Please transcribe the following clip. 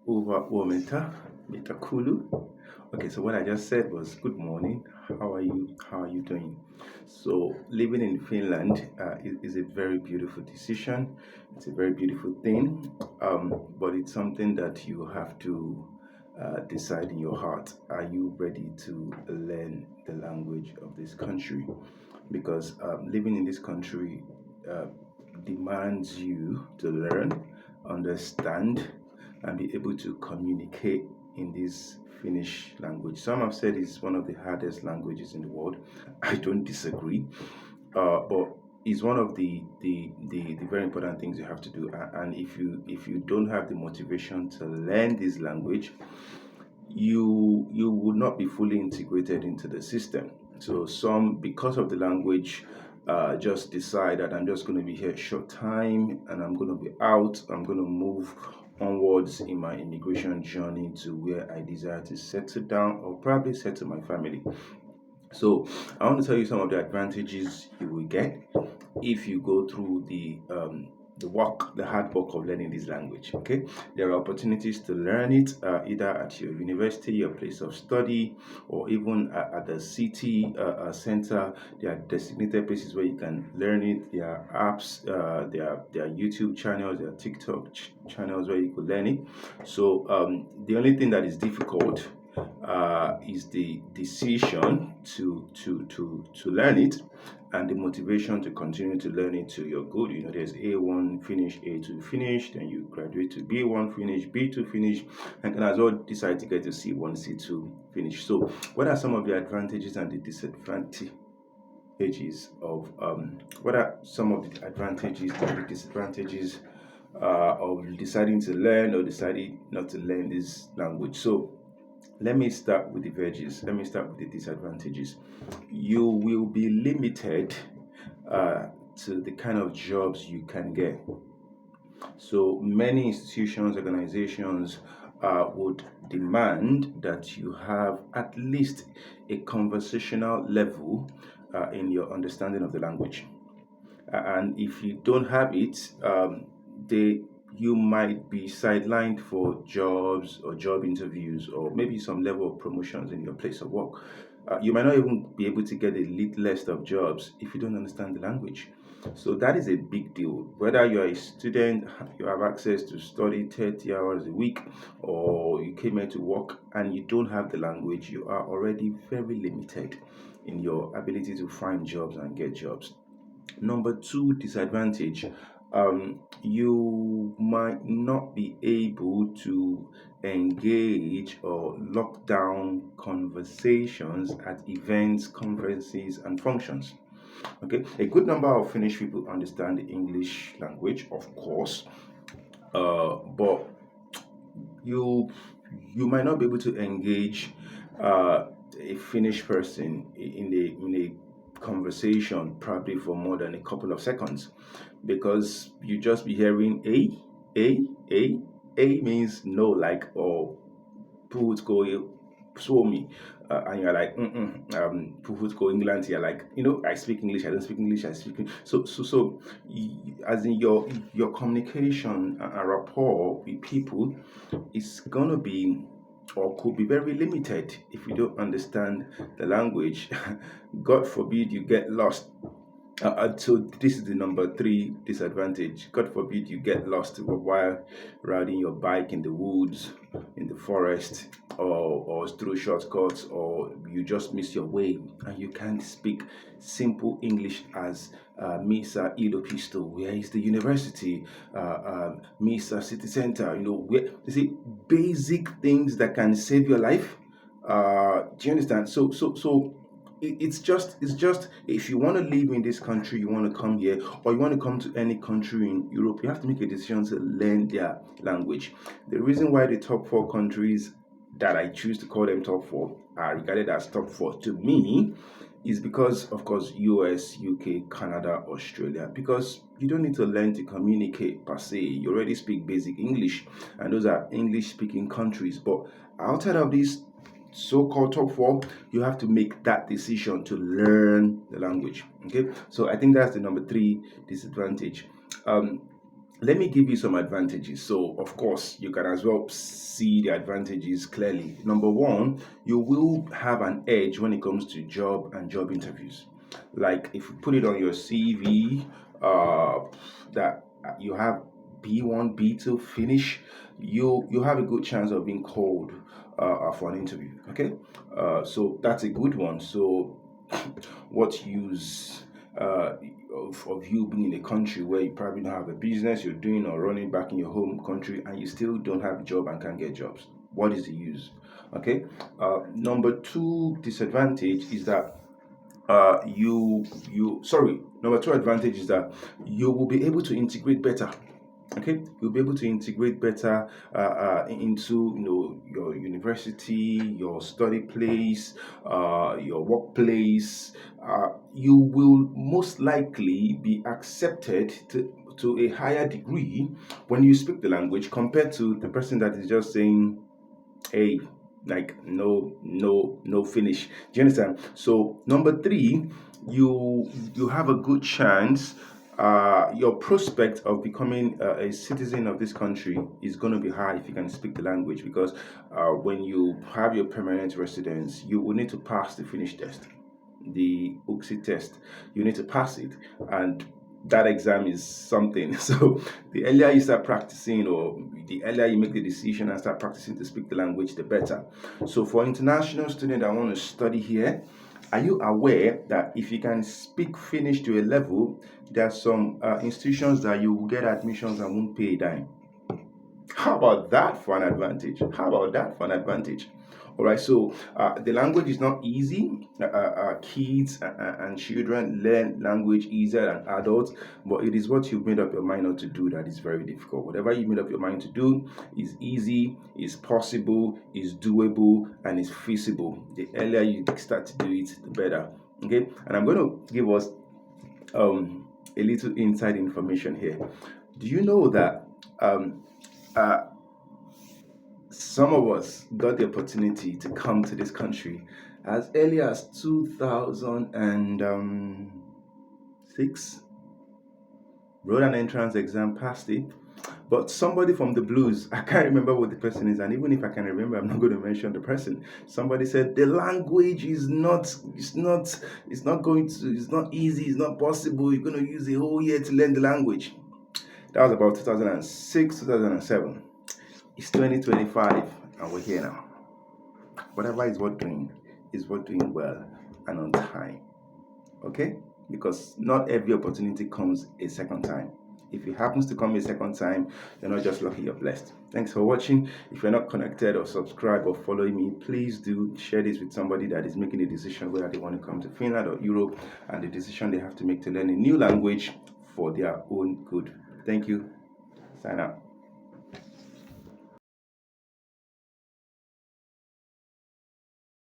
Over Ometa, Mitakulu. Okay, so what I just said was good morning. How are you? How are you doing? So living in Finland is a very beautiful decision. It's a very beautiful thing, but it's something that you have to decide in your heart. Are you ready to learn the language of this country? Because living in this country uh, demands you to learn, understand, and be able to communicate in this Finnish language. Some have said it's one of the hardest languages in the world. I don't disagree, but it's one of the very important things you have to do. And if you don't have the motivation to learn this language, you would not be fully integrated into the system. So some, because of the language, just decide that I'm just going to be here a short time and I'm going to be out. I'm going to move onwards in my immigration journey to where I desire to settle down or probably settle my family. So I want to tell you some of the advantages you will get if you go through the hard work of learning this language. Okay, there are opportunities to learn it either at your university, your place of study, or even at the city center. There are designated places where you can learn it. There are apps, there are YouTube channels, there are TikTok channels where you could learn it. So the only thing that is difficult is the decision to learn it and the motivation to continue to learn it to your good. There's A1 finish, A2 finish, then you graduate to B1 finish, B2 finish, and can as well decide to get to C1, C2 finish. So, what are some of the advantages and the disadvantages of what are some of the advantages and the disadvantages of deciding to learn or deciding not to learn this language? So, let me start with the veggies. Let me start with the disadvantages. You will be limited to the kind of jobs you can get. So many institutions, organizations would demand that you have at least a conversational level in your understanding of the language. And if you don't have it, they you might be sidelined for jobs or job interviews or maybe some level of promotions in your place of work. You might not even be able to get a lit list of jobs if you don't understand the language. So that is a big deal. Whether you're a student, you have access to study 30 hours a week, or you came here to work and you don't have the language, you are already very limited in your ability to find jobs and get jobs. Number two disadvantage, you might not be able to engage or lock down conversations at events, conferences, and functions. Okay, a good number of Finnish people understand the English language, of course, but you you might not be able to engage a Finnish person in a conversation probably for more than a couple of seconds because you just be hearing a means no, like, or puhutko suomi, and you're like puhutko England, you're like, I speak English, I don't speak English, I speak. As in your communication and rapport with people is gonna be or could be very limited if you don't understand the language. God forbid you get lost. So this is the number three disadvantage. God forbid you get lost while riding your bike in the woods, in the forest, or through shortcuts, or you just miss your way and you can't speak simple English as Misa Ido Pisto, where is the university, Misa City Center, where you see basic things that can save your life. Do you understand? So it's just if you want to live in this country, you want to come here, or you want to come to any country in Europe, you have to make a decision to learn their language. The reason why the top four countries that I choose to call them top four are regarded as top four to me is because, of course, US, UK, Canada, Australia, because you don't need to learn to communicate per se. You already speak basic English, and those are English speaking countries. But outside of these so-called top four, you have to make that decision to learn the language. Okay, so I think that's the number three disadvantage. let me give you some advantages. So, of course, you can as well see the advantages clearly. Number one, you will have an edge when it comes to job and job interviews. Like if you put it on your CV, that you have B1, B2 Finnish, you have a good chance of being called for an interview. Okay, so that's a good one. So, what use of you being in a country where you probably don't have a business you're doing or running back in your home country and you still don't have a job and can't get jobs? What is the use? Okay. Number two disadvantage is that number two advantage is that you will be able to integrate better. Okay, you'll be able to integrate better into your university, your study place, your workplace. You will most likely be accepted to a higher degree when you speak the language compared to the person that is just saying, hey, like no finish. Do you understand? So number three, you have a good chance. Your prospect of becoming a citizen of this country is going to be high if you can speak the language, because when you have your permanent residence, you will need to pass the Finnish test, the UXI test. You need to pass it, and that exam is something. So the earlier you start practicing, or the earlier you make the decision and start practicing to speak the language, the better. So for international students that want to study here, are you aware that if you can speak Finnish to a level, there are some institutions that you will get admissions and won't pay a dime? How about that for an advantage? How about that for an advantage? All right, so the language is not easy. Kids and children learn language easier than adults, but it is what you've made up your mind not to do that is very difficult. Whatever you made up your mind to do is easy, is possible, is doable, and is feasible. The earlier you start to do it, the better. Okay, and I'm going to give us a little inside information here. Do you know that uh, some of us got the opportunity to come to this country as early as 2006, wrote an entrance exam, passed it. But somebody from the blues, I can't remember what the person is, and even if I can remember, I'm not going to mention the person. Somebody said the language is not, it's not going to, it's not easy, it's not possible. You're going to use a whole year to learn the language. That was about 2006, 2007. It's 2025, and we're here now. Whatever is worth doing is worth doing well and on time. Okay? Because not every opportunity comes a second time. If it happens to come a second time, you're not just lucky, you're blessed. Thanks for watching. If you're not connected or subscribed or following me, please do share this with somebody that is making a decision whether they want to come to Finland or Europe, and the decision they have to make to learn a new language for their own good. Thank you. Sign out.